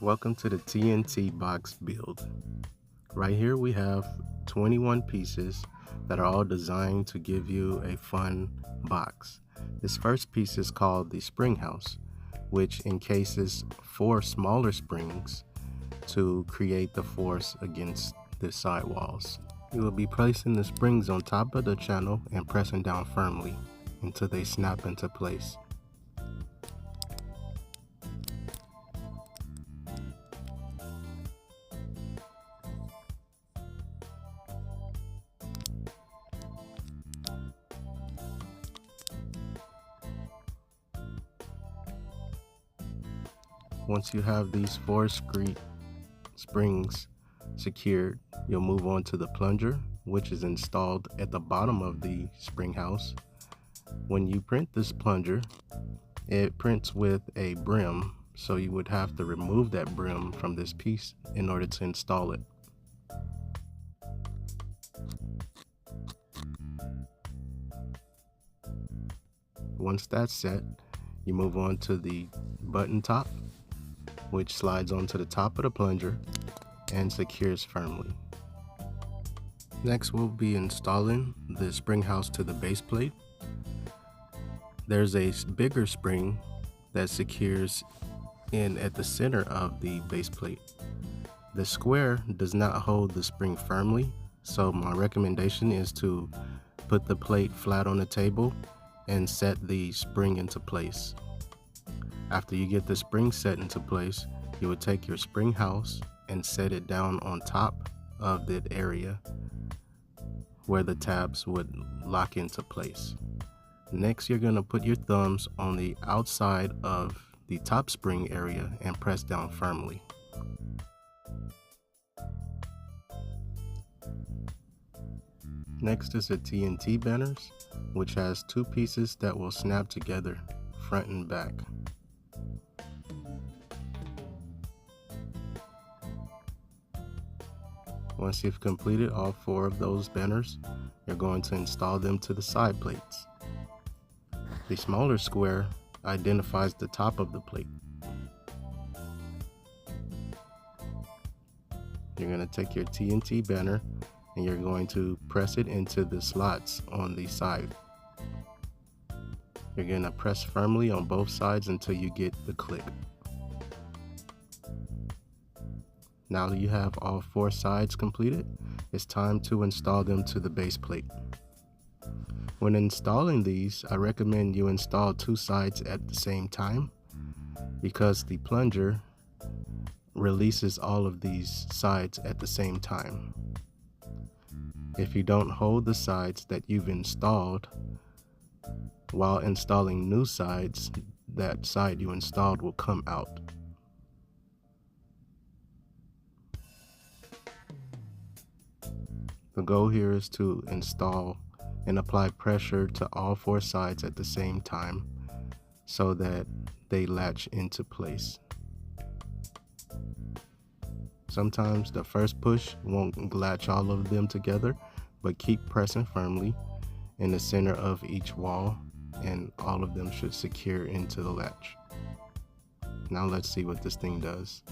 Welcome to the TNT Box Build. Right here we have 21 pieces that are all designed to give you a fun box. This first piece is called the spring house, which encases 4 smaller springs to create the force against the side walls. You will be placing the springs on top of the channel and pressing down firmly until they snap into place. Once you have these 4 springs secured, you'll move on to the plunger, which is installed at the bottom of the spring house. When you print this plunger, it prints with a brim, so you would have to remove that brim from this piece in order to install it. Once that's set, you move on to the button top, which slides onto the top of the plunger and secures firmly. Next, we'll be installing the spring house to the base plate. There's a bigger spring that secures in at the center of the base plate. The square does not hold the spring firmly, so my recommendation is to put the plate flat on the table and set the spring into place. After you get the spring set into place, you would take your spring house and set it down on top of that area where the tabs would lock into place. Next, you're going to put your thumbs on the outside of the top spring area and press down firmly. Next is the TNT banners, which has 2 pieces that will snap together front and back. Once you've completed all 4 of those banners, you're going to install them to the side plates. The smaller square identifies the top of the plate. You're going to take your TNT banner and you're going to press it into the slots on the side. You're going to press firmly on both sides until you get the click. Now that you have all 4 sides completed, it's time to install them to the base plate. When installing these, I recommend you install 2 sides at the same time because the plunger releases all of these sides at the same time. If you don't hold the sides that you've installed while installing new sides, that side you installed will come out. The goal here is to install and apply pressure to all 4 sides at the same time so that they latch into place. Sometimes the first push won't latch all of them together, but keep pressing firmly in the center of each wall and all of them should secure into the latch. Now let's see what this thing does.